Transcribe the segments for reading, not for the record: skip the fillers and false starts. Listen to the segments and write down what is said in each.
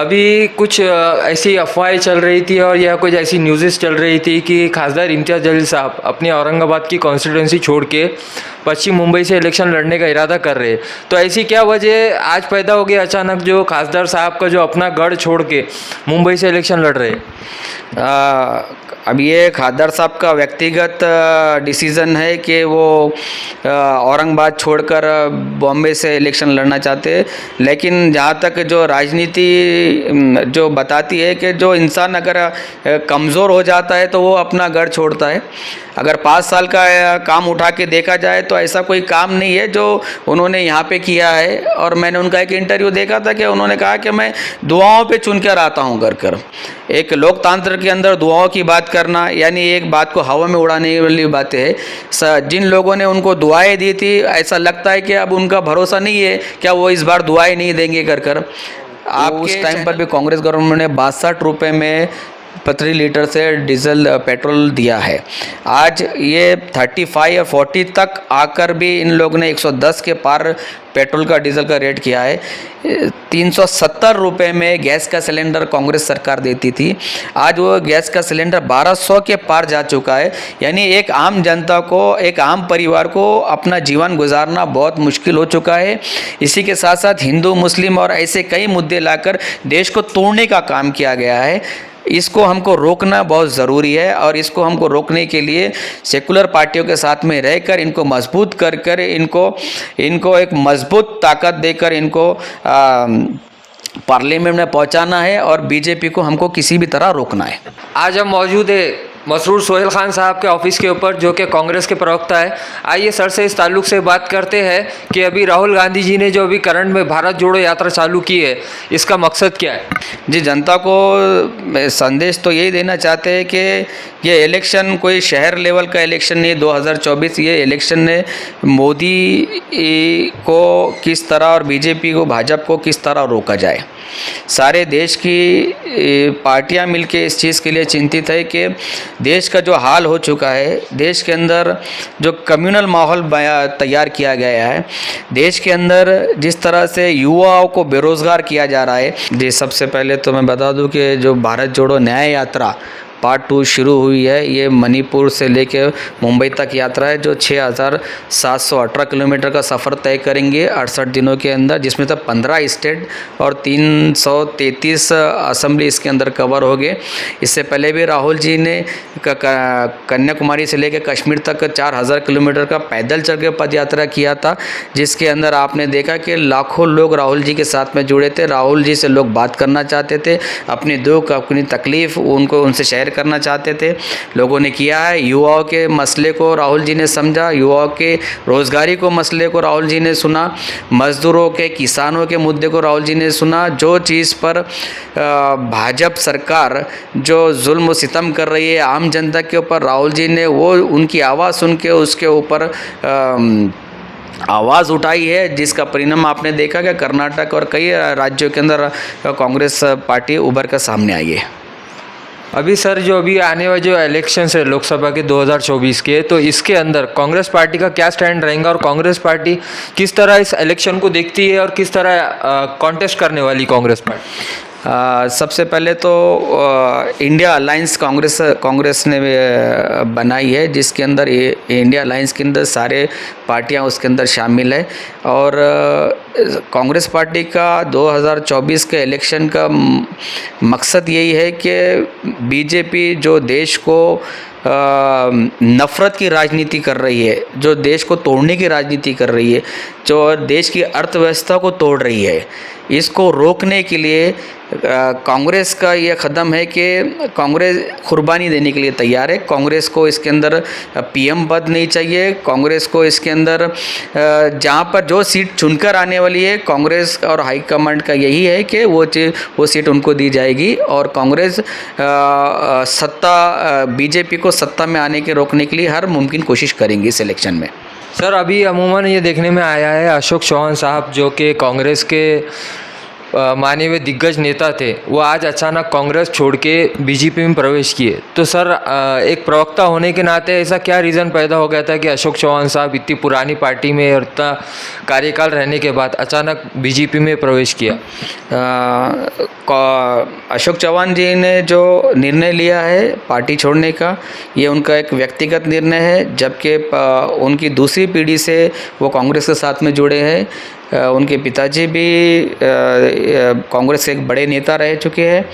अभी कुछ ऐसी अफवाहें चल रही थी और या कुछ ऐसी न्यूज़ेस चल रही थी कि खासदार इम्तियाज़ जलील साहब अपनी औरंगाबाद की कॉन्स्टिट्यूंसी छोड़ के पश्चिम मुंबई से इलेक्शन लड़ने का इरादा कर रहे हैं। तो ऐसी क्या वजह आज पैदा हो गई अचानक जो खासदार साहब का जो अपना गढ़ छोड़ के मुंबई से इलेक्शन लड़ रहे हैं? अब ये खादर साहब का व्यक्तिगत डिसीज़न है कि वो औरंगाबाद छोड़कर बॉम्बे से इलेक्शन लड़ना चाहते हैं। लेकिन जहाँ तक जो राजनीति जो बताती है कि जो इंसान अगर कमज़ोर हो जाता है तो वो अपना घर छोड़ता है। अगर 5 साल का काम उठा के देखा जाए तो ऐसा कोई काम नहीं है जो उन्होंने यहाँ पे किया है। और मैंने उनका एक इंटरव्यू देखा था कि उन्होंने कहा कि मैं दुआओं पे चुनकर आता हूँ घर कर। एक लोकतंत्र के अंदर दुआओं की बात करना यानी एक बात को हवा में उड़ाने वाली बातें है। जिन लोगों ने उनको दुआएं दी थी ऐसा लगता है कि अब उनका भरोसा नहीं है, क्या वो इस बार दुआएं नहीं देंगे कर। आप उस टाइम पर भी कांग्रेस गवर्नमेंट ने 62 रुपये में प्रति लीटर से डीजल पेट्रोल दिया है। आज ये 35 या 40 तक आकर भी इन लोगों ने 110 के पार पेट्रोल का डीजल का रेट किया है। 370 रुपये में गैस का सिलेंडर कांग्रेस सरकार देती थी, आज वो गैस का सिलेंडर 1200 के पार जा चुका है। यानी एक आम जनता को, एक आम परिवार को अपना जीवन गुजारना बहुत मुश्किल हो चुका है। इसी के साथ साथ हिंदू मुस्लिम और ऐसे कई मुद्दे लाकर देश को तोड़ने का काम किया गया है। इसको हमको रोकना बहुत ज़रूरी है और इसको हमको रोकने के लिए सेकुलर पार्टियों के साथ में रहकर इनको मजबूत कर कर इनको एक मजबूत ताकत देकर इनको पार्लियामेंट में पहुंचाना है और बीजेपी को हमको किसी भी तरह रोकना है। आज हम मौजूद है मसरूर सोहेल खान साहब के ऑफिस के ऊपर जो कि कांग्रेस के प्रवक्ता है। आइए सर से इस ताल्लुक से बात करते हैं कि अभी राहुल गांधी जी ने जो अभी करंट में भारत जोड़ो यात्रा चालू की है, इसका मकसद क्या है? जी, जनता को संदेश तो यही देना चाहते हैं कि ये इलेक्शन कोई शहर लेवल का इलेक्शन नहीं, 2024 ये इलेक्शन है मोदी को किस तरह और बीजेपी को, भाजपा को किस तरह रोका जाए। सारे देश की पार्टियां मिलके इस चीज़ के लिए चिंतित है कि देश का जो हाल हो चुका है, देश के अंदर जो कम्युनल माहौल तैयार किया गया है, देश के अंदर जिस तरह से युवाओं को बेरोज़गार किया जा रहा है। जी, सबसे पहले तो मैं बता दूं कि जो भारत जोड़ो न्याय यात्रा पार्ट 2 शुरू हुई है, ये मणिपुर से लेके मुंबई तक यात्रा है जो 6718 किलोमीटर का सफ़र तय करेंगे 68 दिनों के अंदर, जिसमें से 15 स्टेट और 333 असेंबली इसके अंदर कवर हो गए। इससे पहले भी राहुल जी ने कन्याकुमारी से लेकर कश्मीर तक 4000 किलोमीटर का पैदल चल के पद यात्रा किया था, जिसके अंदर आपने देखा कि लाखों लोग राहुल जी के साथ में जुड़े थे। राहुल जी से लोग बात करना चाहते थे, अपनी दुख अपनी तकलीफ़ उनसे शेयर करना चाहते थे। लोगों ने किया है। युवाओं के मसले को राहुल जी ने समझा, युवाओं के रोज़गारी को मसले को राहुल जी ने सुना, मज़दूरों के, किसानों के मुद्दे को राहुल जी ने सुना। जो चीज़ पर भाजपा सरकार जो जुल्म सितम कर रही है आम जनता के ऊपर, राहुल जी ने वो उनकी आवाज़ सुन के उसके ऊपर आवाज़ उठाई है, जिसका परिणाम आपने देखा कि कर्नाटक और कई राज्यों के अंदर कांग्रेस पार्टी उभर कर सामने आई है। अभी सर जो अभी आने वाले जो इलेक्शंस है लोकसभा के 2024 के, तो इसके अंदर कांग्रेस पार्टी का क्या स्टैंड रहेगा और कांग्रेस पार्टी किस तरह इस इलेक्शन को देखती है और किस तरह कॉन्टेस्ट करने वाली कांग्रेस पार्टी? सबसे पहले तो इंडिया अलायंस कांग्रेस ने बनाई है, जिसके अंदर इंडिया अलायंस के अंदर सारे पार्टियां उसके अंदर शामिल है। और कांग्रेस पार्टी का 2024 के इलेक्शन का मकसद यही है कि बीजेपी जो देश को नफ़रत की राजनीति कर रही है, जो देश को तोड़ने की राजनीति कर रही है, जो देश की अर्थव्यवस्था को तोड़ रही है, इसको रोकने के लिए कांग्रेस का यह कदम है कि कांग्रेस कुर्बानी देने के लिए तैयार है। कांग्रेस को इसके अंदर पीएम पद नहीं चाहिए। कांग्रेस को इसके अंदर जहां पर जो सीट चुनकर आने वाली है, कांग्रेस और हाईकमांड का यही है कि वो सीट उनको दी जाएगी और कांग्रेस बीजेपी को सत्ता में आने के रोकने के लिए हर मुमकिन कोशिश करेंगी इस इलेक्शन में। सर अभी अमूमन ये देखने में आया है अशोक चौहान साहब जो कि कांग्रेस के माने हुए दिग्गज नेता थे वो आज अचानक कांग्रेस छोड़ के बीजेपी में प्रवेश किए। तो सर एक प्रवक्ता होने के नाते ऐसा क्या रीज़न पैदा हो गया था कि अशोक चौहान साहब इतनी पुरानी पार्टी में और इतना कार्यकाल रहने के बाद अचानक बीजेपी में प्रवेश किया? अशोक चौहान जी ने जो निर्णय लिया है पार्टी छोड़ने का, ये उनका एक व्यक्तिगत निर्णय है, जबकि उनकी दूसरी पीढ़ी से वो कांग्रेस के साथ में जुड़े हैं। उनके पिताजी भी कांग्रेस के एक बड़े नेता रह चुके हैं।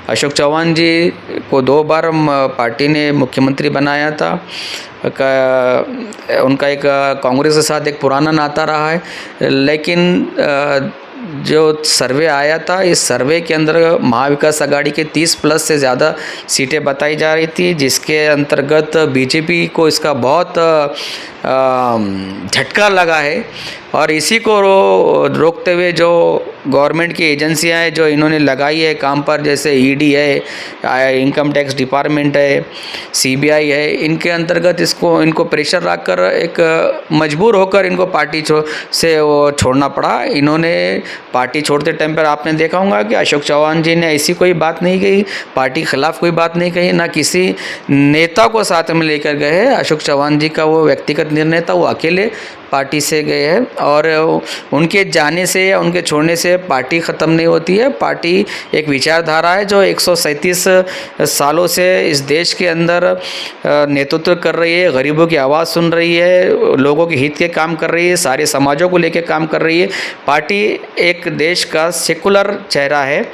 अशोक चौहान जी को 2 बार पार्टी ने मुख्यमंत्री बनाया था। उनका एक कांग्रेस के साथ एक पुराना नाता रहा है, लेकिन जो सर्वे आया था, इस सर्वे के अंदर महाविकास आघाड़ी के 30+ से ज़्यादा सीटें बताई जा रही थी, जिसके अंतर्गत बीजेपी को इसका बहुत झटका लगा है। और इसी को रोकते हुए जो गवर्नमेंट की एजेंसियां हैं जो इन्होंने लगाई है काम पर, जैसे ईडी है, इनकम टैक्स डिपार्टमेंट है, सीबीआई है, इनके अंतर्गत इनको प्रेशर रखकर एक मजबूर होकर इनको पार्टी से वो छोड़ना पड़ा। इन्होंने पार्टी छोड़ते टाइम पर आपने देखा होगा कि अशोक चौहान जी ने ऐसी कोई बात नहीं कही, पार्टी के खिलाफ कोई बात नहीं कही, ना किसी नेता को साथ में लेकर गए हैं। अशोक चौहान जी का वो व्यक्तिगत निर्णय था, वो अकेले पार्टी से गए हैं। और उनके जाने से या उनके छोड़ने से पार्टी ख़त्म नहीं होती है। पार्टी एक विचारधारा है जो 137 सालों से इस देश के अंदर नेतृत्व कर रही है, गरीबों की आवाज़ सुन रही है, लोगों के हित के काम कर रही है, सारे समाजों को लेकर काम कर रही है। पार्टी एक देश का सेकुलर चेहरा है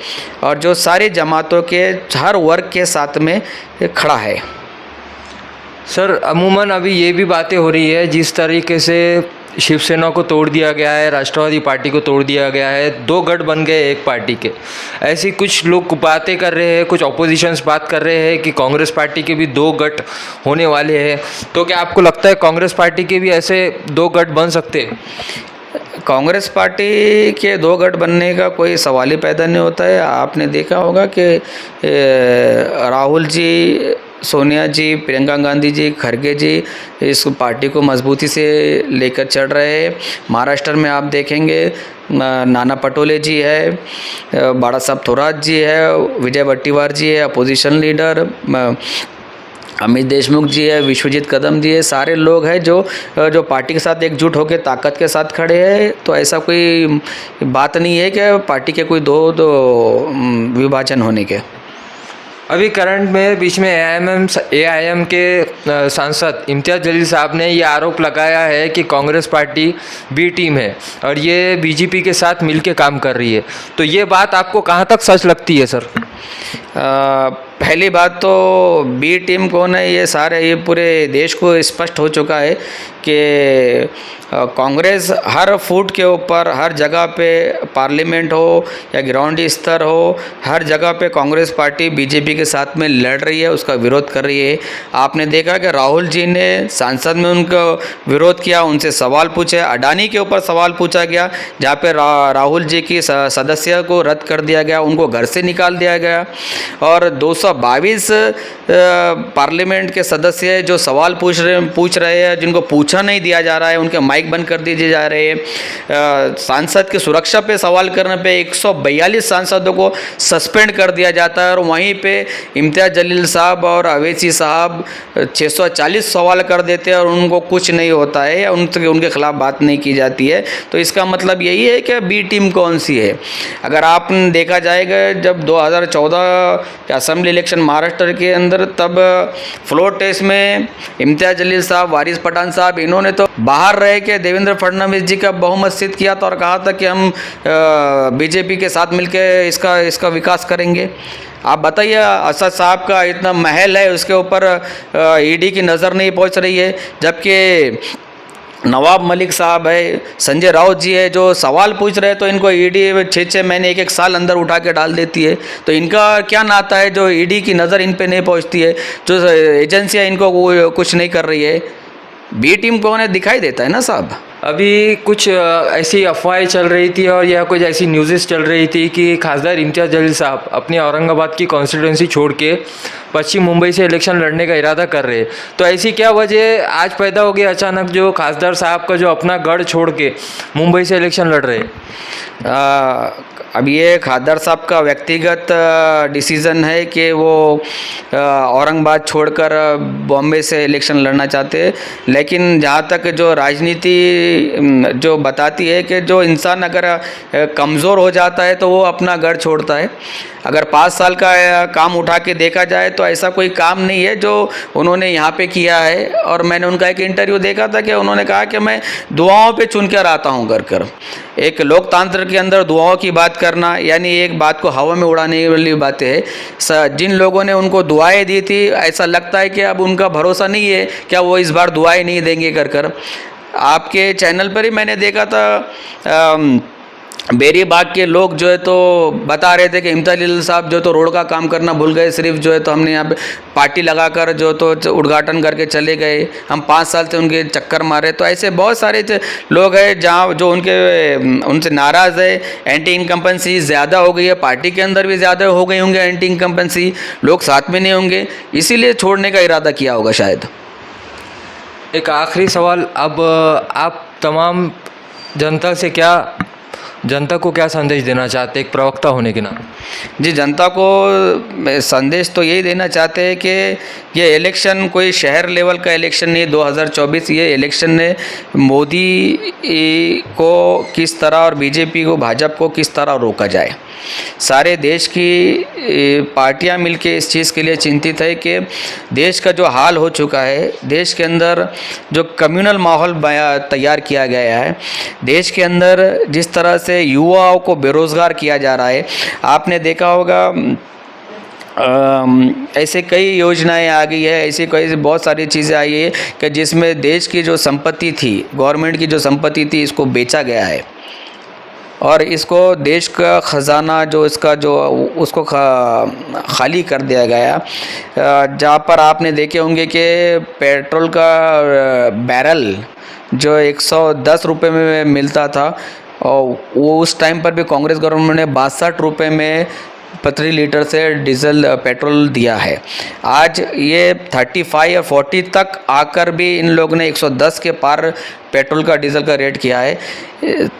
और जो सारी जमातों के हर वर्ग के साथ में खड़ा है। सर अमूमन अभी ये भी बातें हो रही है, जिस तरीके से शिवसेना को तोड़ दिया गया है, राष्ट्रवादी पार्टी को तोड़ दिया गया है, 2 गढ़ बन गए एक पार्टी के, ऐसी कुछ लोग बातें कर रहे हैं, कुछ ऑपोजिशंस बात कर रहे हैं कि कांग्रेस पार्टी के भी 2 गढ़ होने वाले हैं। तो क्या आपको लगता है कांग्रेस पार्टी के भी ऐसे 2 गढ़ बन सकते हैं? कांग्रेस पार्टी के 2 गढ़ बनने का कोई सवाल ही पैदा नहीं होता है। आपने देखा होगा कि राहुल जी, सोनिया जी, प्रियंका गांधी जी, खड़गे जी इस पार्टी को मजबूती से लेकर चल रहे हैं। महाराष्ट्र में आप देखेंगे नाना पटोले जी है, बाला साहब थोराट जी है, विजय वट्टीवार जी है अपोजिशन लीडर, अमित देशमुख जी है, विश्वजीत कदम जी है, सारे लोग हैं जो पार्टी के साथ एकजुट होकर ताकत के साथ खड़े हैं। तो ऐसा कोई बात नहीं है कि पार्टी के कोई दो विभाजन होने के। अभी करंट में बीच में एआईएम के सांसद इम्तियाज़ जलील साहब ने ये आरोप लगाया है कि कांग्रेस पार्टी बी टीम है और ये बीजेपी के साथ मिलके काम कर रही है। तो ये बात आपको कहाँ तक सच लगती है सर? पहली बात तो बी टीम कौन है, ये पूरे देश को स्पष्ट हो चुका है कि कांग्रेस हर फुट के ऊपर, हर जगह पे, पार्लियामेंट हो या ग्राउंड स्तर हो, हर जगह पे कांग्रेस पार्टी बीजेपी के साथ में लड़ रही है, उसका विरोध कर रही है। आपने देखा कि राहुल जी ने संसद में उनका विरोध किया, उनसे सवाल पूछे, अडानी के ऊपर सवाल पूछा गया जहाँ पे राहुल जी की सदस्य को रद्द कर दिया गया, उनको घर से निकाल दिया गया। और 222 पार्लियामेंट के सदस्य जो सवाल पूछ रहे हैं, जिनको पूछा नहीं दिया जा रहा है, उनके माइक बंद कर दिए जा रहे हैं। सांसद की सुरक्षा पे सवाल करने पे 142 सांसदों को सस्पेंड कर दिया जाता है और वहीं पे इम्तियाज़ जलील साहब और अवैसी साहब 640 सवाल कर देते हैं और उनको कुछ नहीं होता है या उनके खिलाफ बात नहीं की जाती है। तो इसका मतलब यही है कि बी टीम कौन सी है। अगर आप देखा जाएगा जब 2014 के असेंबली इलेक्शन महाराष्ट्र के अंदर, तब फ्लोर टेस्ट में इम्तियाज़ जलील साहब, वारिस पठान साहब, इन्होंने तो बाहर रह के देवेंद्र फडणवीस जी का बहुमत सिद्ध किया था और कहा था कि हम बीजेपी के साथ मिलकर इसका विकास करेंगे। आप बताइए, असद साहब का इतना महल है, उसके ऊपर ईडी की नज़र नहीं पहुंच रही है, जबकि नवाब मलिक साहब है, संजय राउत जी है, जो सवाल पूछ रहे हैं तो इनको ईडी 6-6 महीने 1-1 साल अंदर उठा के डाल देती है। तो इनका क्या नाता है जो ईडी की नज़र इन पे नहीं पहुंचती है, जो एजेंसियां इनको कुछ नहीं कर रही है। बी टीम कौन है दिखाई देता है ना साहब। अभी कुछ ऐसी अफवाहें चल रही थी और या कुछ ऐसी न्यूज़ेस चल रही थी कि खासदार इम्तियाज़ जलील साहब अपनी औरंगाबाद की कॉन्स्टिट्यूंसी छोड़ के पश्चिम मुंबई से इलेक्शन लड़ने का इरादा कर रहे हैं। तो ऐसी क्या वजह आज पैदा हो गई अचानक जो खासदार साहब का जो अपना गढ़ छोड़ के मुंबई से इलेक्शन लड़ रहे हैं? अब ये खादर साहब का व्यक्तिगत डिसीज़न है कि वो औरंगाबाद छोड़कर बॉम्बे से इलेक्शन लड़ना चाहते हैं। लेकिन जहाँ तक जो राजनीति जो बताती है कि जो इंसान अगर कमज़ोर हो जाता है तो वो अपना घर छोड़ता है। अगर 5 साल का काम उठा के देखा जाए तो ऐसा कोई काम नहीं है जो उन्होंने यहाँ पे किया है। और मैंने उनका एक इंटरव्यू देखा था कि उन्होंने कहा कि मैं दुआओं पे चुनकर आता हूँ घर कर। एक लोकतंत्र के अंदर दुआओं की बात करना यानी एक बात को हवा में उड़ाने वाली बातें है। जिन लोगों ने उनको दुआएं दी थी ऐसा लगता है कि अब उनका भरोसा नहीं है, क्या वो इस बार दुआएं नहीं देंगे कर। आपके चैनल पर ही मैंने देखा था बेरी बाग के लोग जो है तो बता रहे थे कि इम्तियाज़ जलील साहब जो तो रोड का काम करना भूल गए, सिर्फ जो है तो हमने यहाँ पे पार्टी लगाकर जो तो उद्घाटन करके चले गए, हम 5 साल से उनके चक्कर मारे। तो ऐसे बहुत सारे लोग हैं जहाँ जो उनसे नाराज़ है। एंटी इनकम्बेंसी ज़्यादा हो गई है, पार्टी के अंदर भी ज़्यादा हो गई होंगे एंटी इनकम्बेंसी, लोग साथ में नहीं होंगे, इसीलिए छोड़ने का इरादा किया होगा शायद। एक आखिरी सवाल, अब आप तमाम जनता को क्या संदेश देना चाहते हैं एक प्रवक्ता होने के नाते? जी, जनता को संदेश तो यही देना चाहते हैं कि ये इलेक्शन कोई शहर लेवल का इलेक्शन नहीं, 2024 ये इलेक्शन है मोदी को किस तरह और बीजेपी को, भाजपा को किस तरह रोका जाए। सारे देश की पार्टियां मिलके इस चीज़ के लिए चिंतित है कि देश का जो हाल हो चुका है, देश के अंदर जो कम्युनल माहौल तैयार किया गया है, देश के अंदर जिस तरह से युवाओं को बेरोज़गार किया जा रहा है, आपने देखा होगा ऐसे कई योजनाएं आ गई है, ऐसी कई बहुत सारी चीज़ें आई है कि जिसमें देश की जो संपत्ति थी, गवर्नमेंट की जो संपत्ति थी, इसको बेचा गया है और इसको देश का ख़जाना जो इसका जो उसको खाली कर दिया गया। जहाँ पर आपने देखे होंगे कि पेट्रोल का बैरल जो 110 रुपये में मिलता था और वो उस टाइम पर भी कांग्रेस गवर्नमेंट ने 62 रुपये में प्रति लीटर से डीजल पेट्रोल दिया है। आज ये 35 या 40 तक आकर भी इन लोगों ने 110 के पार पेट्रोल का डीजल का रेट किया है।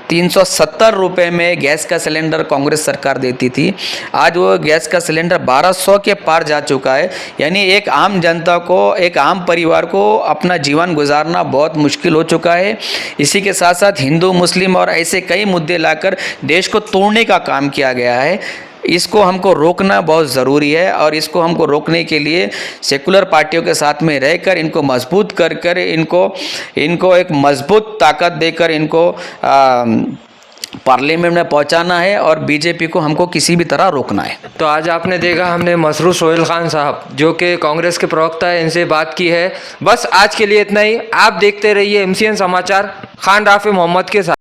370 रुपये में गैस का सिलेंडर कांग्रेस सरकार देती थी, आज वो गैस का सिलेंडर 1200 के पार जा चुका है। यानी एक आम जनता को, एक आम परिवार को अपना जीवन गुजारना बहुत मुश्किल हो चुका है। इसी के साथ साथ हिंदू मुस्लिम और ऐसे कई मुद्दे लाकर देश को तोड़ने का काम किया गया है। इसको हमको रोकना बहुत ज़रूरी है और इसको हमको रोकने के लिए सेकुलर पार्टियों के साथ में रहकर इनको मजबूत कर इनको एक मजबूत ताकत देकर इनको पार्लियामेंट में पहुंचाना है और बीजेपी को हमको किसी भी तरह रोकना है। तो आज आपने देखा हमने मसरूर सोहेल खान साहब जो कि कांग्रेस के प्रवक्ता है, इनसे बात की है। बस आज के लिए इतना ही। आप देखते रहिए MCN समाचार, खान राफी मोहम्मद के साथ।